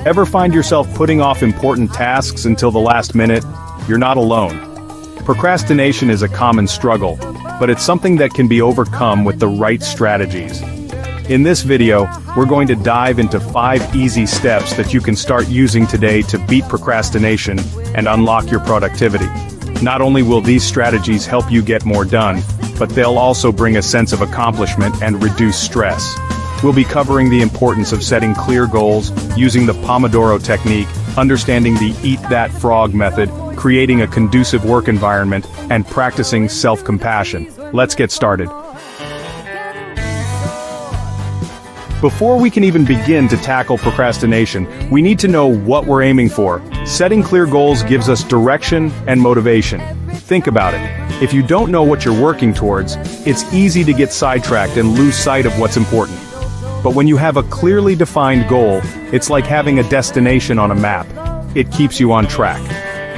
Ever find yourself putting off important tasks until the last minute? You're not alone. Procrastination is a common struggle, but it's something that can be overcome with the right strategies. In this video, we're going to dive into 5 easy steps that you can start using today to beat procrastination and unlock your productivity. Not only will these strategies help you get more done, but they'll also bring a sense of accomplishment and reduce stress. We'll be covering the importance of setting clear goals, using the Pomodoro technique, understanding the Eat That Frog method, creating a conducive work environment, and practicing self-compassion. Let's get started. Before we can even begin to tackle procrastination, we need to know what we're aiming for. Setting clear goals gives us direction and motivation. Think about it. If you don't know what you're working towards, it's easy to get sidetracked and lose sight of what's important. But when you have a clearly defined goal, it's like having a destination on a map. It keeps you on track.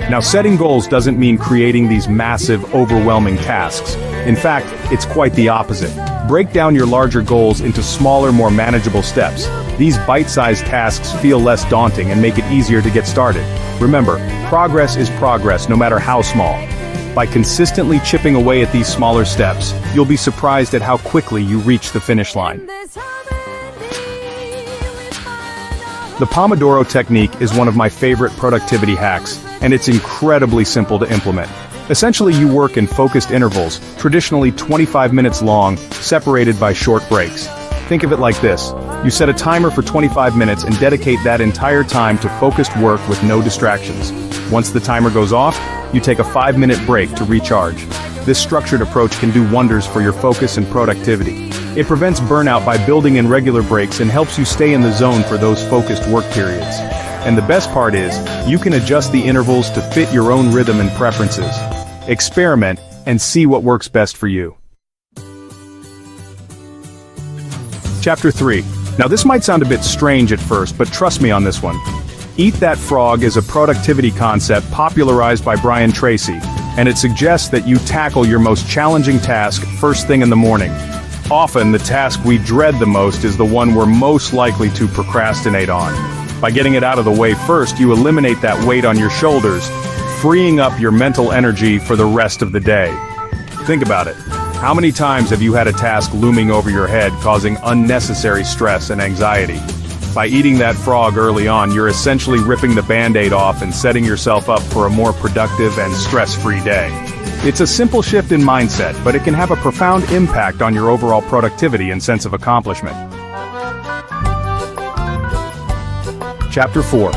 Now, setting goals doesn't mean creating these massive, overwhelming tasks. In fact, it's quite the opposite. Break down your larger goals into smaller, more manageable steps. These bite-sized tasks feel less daunting and make it easier to get started. Remember, progress is progress, no matter how small. By consistently chipping away at these smaller steps, you'll be surprised at how quickly you reach the finish line. The Pomodoro technique is one of my favorite productivity hacks, and it's incredibly simple to implement. Essentially, you work in focused intervals, traditionally 25 minutes long, separated by short breaks. Think of it like this. You set a timer for 25 minutes and dedicate that entire time to focused work with no distractions. Once the timer goes off, you take a 5-minute break to recharge. This structured approach can do wonders for your focus and productivity. It prevents burnout by building in regular breaks and helps you stay in the zone for those focused work periods. And the best part is, you can adjust the intervals to fit your own rhythm and preferences. Experiment and see what works best for you. Chapter 3. Now this might sound a bit strange at first, but trust me on this one. Eat That Frog is a productivity concept popularized by Brian Tracy, and it suggests that you tackle your most challenging task first thing in the morning. Often, the task we dread the most is the one we're most likely to procrastinate on. By getting it out of the way first, you eliminate that weight on your shoulders, freeing up your mental energy for the rest of the day. Think about it. How many times have you had a task looming over your head, causing unnecessary stress and anxiety? By eating that frog early on, you're essentially ripping the Band-Aid off and setting yourself up for a more productive and stress-free day. It's a simple shift in mindset, but it can have a profound impact on your overall productivity and sense of accomplishment. Chapter 4.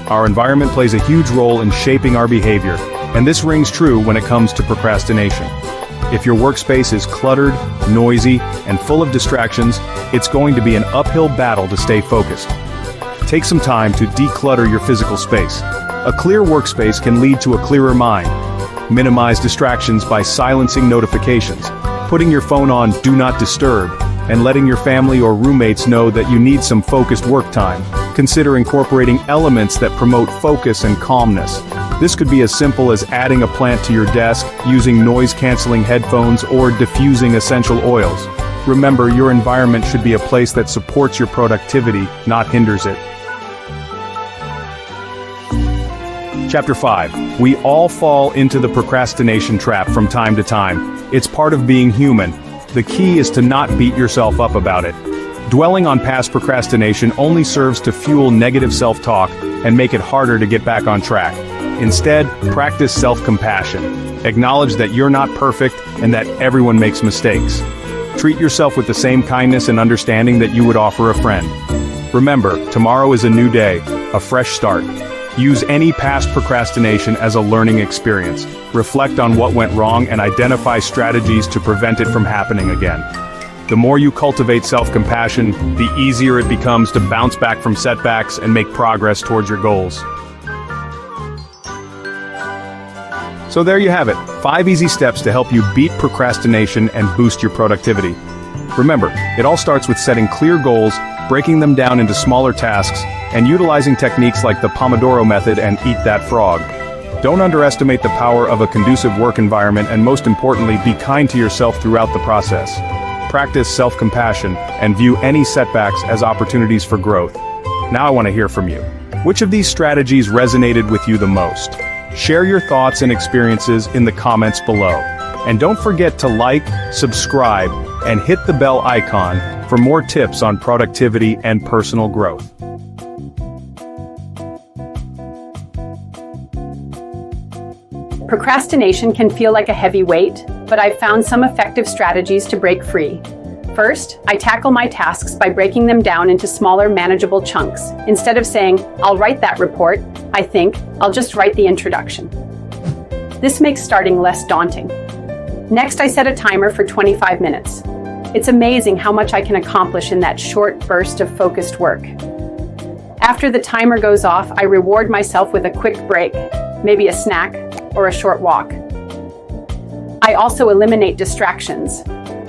Our environment plays a huge role in shaping our behavior, and this rings true when it comes to procrastination. If your workspace is cluttered, noisy, and full of distractions, it's going to be an uphill battle to stay focused. Take some time to declutter your physical space. A clear workspace can lead to a clearer mind. Minimize distractions by silencing notifications, putting your phone on Do Not Disturb, and letting your family or roommates know that you need some focused work time. Consider incorporating elements that promote focus and calmness. This could be as simple as adding a plant to your desk, using noise-canceling headphones, or diffusing essential oils. Remember, your environment should be a place that supports your productivity, not hinders it. Chapter 5. We all fall into the procrastination trap from time to time. It's part of being human. The key is to not beat yourself up about it. Dwelling on past procrastination only serves to fuel negative self-talk and make it harder to get back on track. Instead, practice self-compassion. Acknowledge that you're not perfect and that everyone makes mistakes. Treat yourself with the same kindness and understanding that you would offer a friend. Remember, tomorrow is a new day, a fresh start. Use any past procrastination as a learning experience. Reflect on what went wrong and identify strategies to prevent it from happening again. The more you cultivate self-compassion, the easier it becomes to bounce back from setbacks and make progress towards your goals. So there you have it, 5 easy steps to help you beat procrastination and boost your productivity. Remember, it all starts with setting clear goals, breaking them down into smaller tasks, and utilizing techniques like the Pomodoro method and Eat That Frog. Don't underestimate the power of a conducive work environment, and most importantly, be kind to yourself throughout the process. Practice self-compassion and view any setbacks as opportunities for growth. Now I want to hear from you. Which of these strategies resonated with you the most? Share your thoughts and experiences in the comments below. And don't forget to like, subscribe, and hit the bell icon for more tips on productivity and personal growth. Procrastination can feel like a heavy weight, but I've found some effective strategies to break free. First, I tackle my tasks by breaking them down into smaller, manageable chunks. Instead of saying, "I'll write that report," I think, "I'll just write the introduction." This makes starting less daunting. Next, I set a timer for 25 minutes. It's amazing how much I can accomplish in that short burst of focused work. After the timer goes off, I reward myself with a quick break, maybe a snack or a short walk. I also eliminate distractions.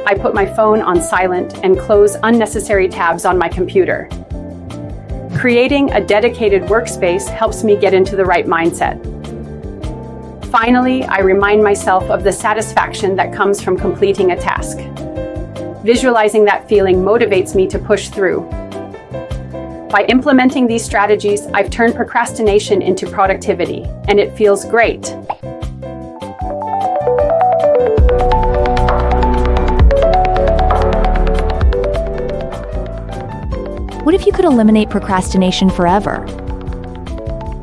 I put my phone on silent and close unnecessary tabs on my computer. Creating a dedicated workspace helps me get into the right mindset. Finally, I remind myself of the satisfaction that comes from completing a task. Visualizing that feeling motivates me to push through. By implementing these strategies, I've turned procrastination into productivity, and it feels great. What if you could eliminate procrastination forever?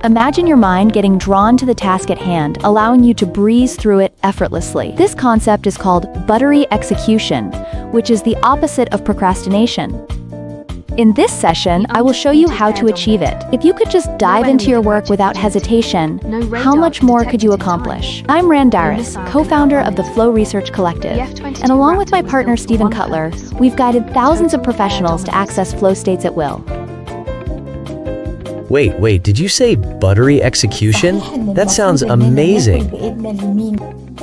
Imagine your mind getting drawn to the task at hand, allowing you to breeze through it effortlessly. This concept is called buttery execution, which is the opposite of procrastination. In this session, I will show you how to achieve it. If you could just dive into your work without hesitation, how much more could you accomplish? I'm Randaris, co-founder of the Flow Research Collective, and along with my partner Stephen Cutler, we've guided thousands of professionals to access flow states at will. Wait, did you say buttery execution? That sounds amazing.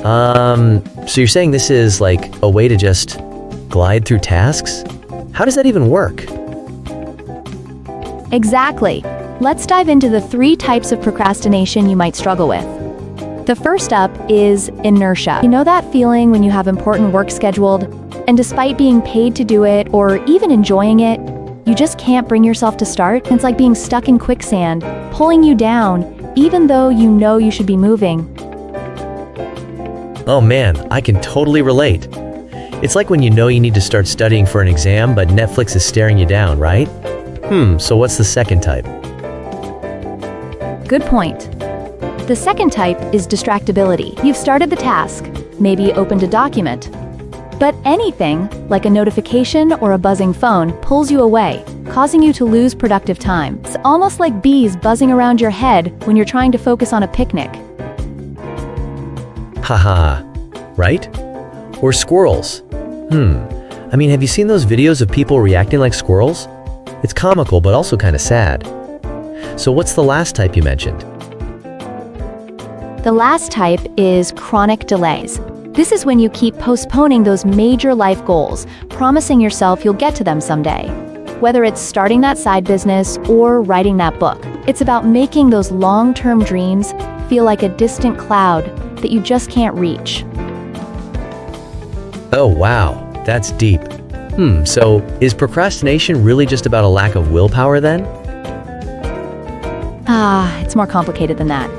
So you're saying this is like a way to just glide through tasks? How does that even work? Exactly. Let's dive into the 3 types of procrastination you might struggle with. The first up is inertia. You know that feeling when you have important work scheduled, and despite being paid to do it or even enjoying it, you just can't bring yourself to start? It's like being stuck in quicksand, pulling you down, even though you know you should be moving. Oh man, I can totally relate. It's like when you know you need to start studying for an exam, but Netflix is staring you down, right? So what's the second type? Good point. The second type is distractibility. You've started the task, maybe opened a document, but anything, like a notification or a buzzing phone, pulls you away, causing you to lose productive time. It's almost like bees buzzing around your head when you're trying to focus on a picnic. Haha, right? Or squirrels. I mean, have you seen those videos of people reacting like squirrels? It's comical, but also kind of sad. So what's the last type you mentioned? The last type is chronic delays. This is when you keep postponing those major life goals, promising yourself you'll get to them someday. Whether it's starting that side business or writing that book, it's about making those long-term dreams feel like a distant cloud that you just can't reach. Oh wow, that's deep. So is procrastination really just about a lack of willpower then? It's more complicated than that.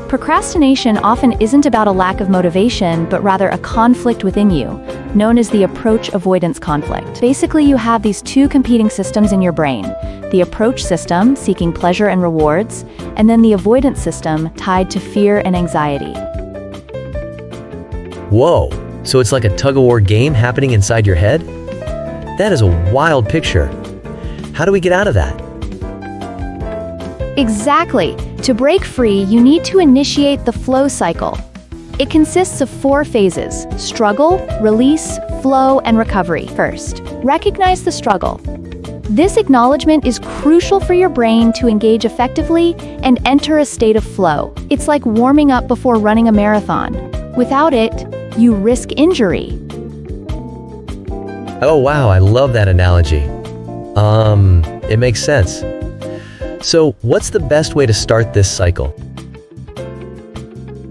Procrastination often isn't about a lack of motivation, but rather a conflict within you, known as the approach-avoidance conflict. Basically, you have these 2 competing systems in your brain: the approach system, seeking pleasure and rewards, and then the avoidance system, tied to fear and anxiety. Whoa, so it's like a tug-of-war game happening inside your head? That is a wild picture. How do we get out of that? Exactly. To break free, you need to initiate the flow cycle. It consists of 4 phases: struggle, release, flow, and recovery. First, recognize the struggle. This acknowledgement is crucial for your brain to engage effectively and enter a state of flow. It's like warming up before running a marathon. Without it, you risk injury. Oh wow, I love that analogy. It makes sense. So, what's the best way to start this cycle?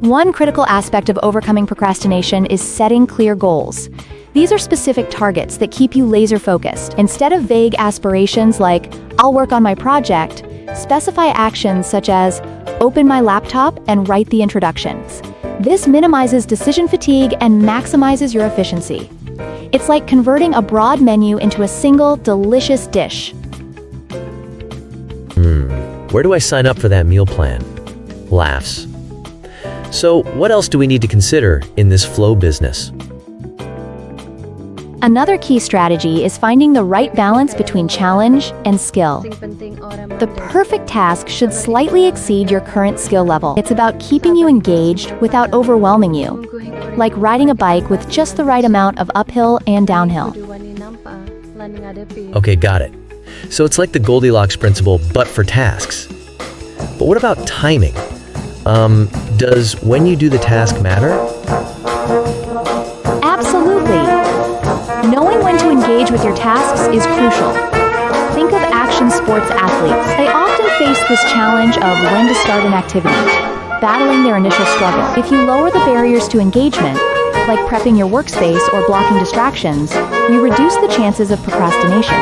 One critical aspect of overcoming procrastination is setting clear goals. These are specific targets that keep you laser-focused. Instead of vague aspirations like, "I'll work on my project," Specify actions such as open my laptop and write the introductions. This minimizes decision fatigue and maximizes your efficiency. It's like converting a broad menu into a single, delicious dish. Where do I sign up for that meal plan? Laughs. So, what else do we need to consider in this flow business? Another key strategy is finding the right balance between challenge and skill. The perfect task should slightly exceed your current skill level. It's about keeping you engaged without overwhelming you, like riding a bike with just the right amount of uphill and downhill. Okay, got it. So it's like the Goldilocks principle, but for tasks. But what about timing? Does when you do the task matter? Absolutely. Knowing when to engage with your tasks is crucial. Think of action sports athletes. They often face this challenge of when to start an activity, battling their initial struggle. If you lower the barriers to engagement, like prepping your workspace or blocking distractions, you reduce the chances of procrastination.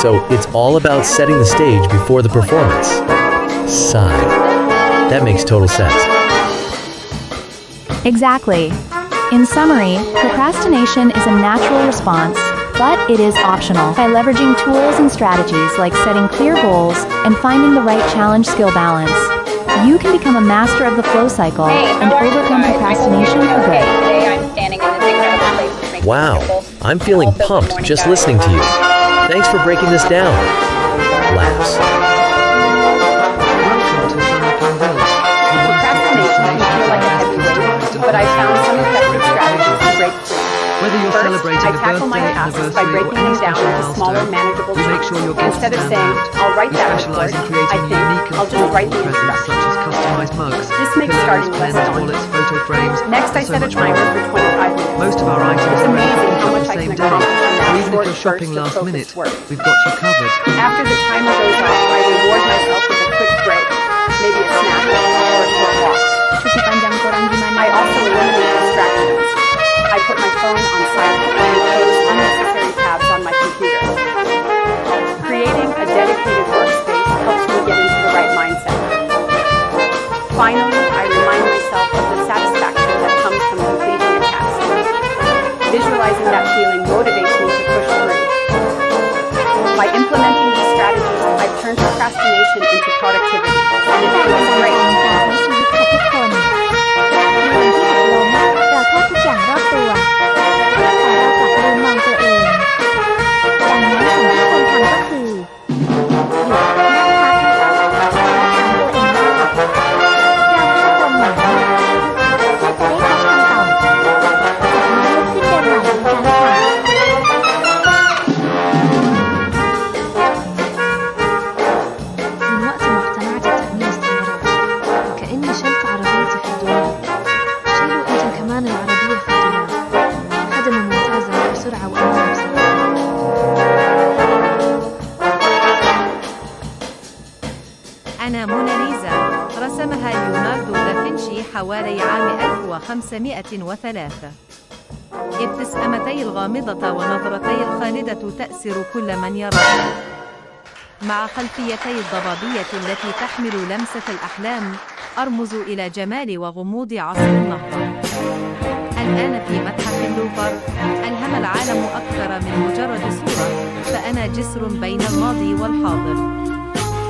So it's all about setting the stage before the performance. Sigh. That makes total sense. Exactly. In summary, procrastination is a natural response, but it is optional. By leveraging tools and strategies like setting clear goals and finding the right challenge-skill balance, you can become a master of the flow cycle and overcome procrastination for good. Today I'm standing in this incredible place which makes Wow, me beautiful. I'm feeling All built in pumped morning just guys. listening to you. Thanks for breaking this down. Laughs. Procrastination can feel like a heavy weight, but I found some effective strategies to break free. Whether you're First, celebrating I a tackle my birthday, tasks by anniversary, or breaking any them down special into smaller, milestone, manageable we make chunks. sure your guests Instead of stand saying, out. I'll write We that specialize in report, creating I think unique and I'll just write the thoughtful presents introduction. such as customized mugs, This makes pillows, starting pens, less daunting. wallets, photo frames, Next, I and so set a much timer more. for 25 minutes. Most of our items It's are ready amazing for how pickup much the I same can day. accomplish in that So even if short you're shopping burst of last minute, focused work. we've got you covered. After the timer goes off, I reward myself with a quick break, maybe a snack or a short walk. I also eliminate distractions. I put my phone on silent and close unnecessary tabs on my computer. Creating a dedicated workspace helps me get into the right mindset. Finally, I remind myself of the satisfaction that comes from completing a task. Visualizing that feeling motivates me to push through. By implementing these strategies, I've turned procrastination into productivity, and it feels great. ในวันที่หกล้มเราโทษทุกอย่างรอบตัวแต่เรากลับลืมมองตัวเองดังนั้นสิ่งที่ควรทำก็คือหยุดนั่งพักและถามตัวเองว่าเราควรควรไหนและจะได้พบคำตอบจากนั้นลุกขึ้นเดินใหม่อีกครั้งค่ะ من وقت ما اقتنعت بتأمين السيارات وكأني شلت عربيتي في الدولاب. شيلوا انتم كمان العربية في الدولاب. خدمة ممتازة بسرعة وأمان بصراحة. أنا موناليزا رسمها ليوناردو دافنشي حوالي عام 1503. ابتسامتي الغامضة ونظرتي الخالدة تأسر كل من يراها. مع خلفيتي الضبابية التي تحمل لمسة الأحلام أرمز إلى جمال وغموض عصر النهضة. الآن في متحف اللوفر ألهم العالم أكثر من مجرد صورة، فأنا جسر بين الماضي والحاضر.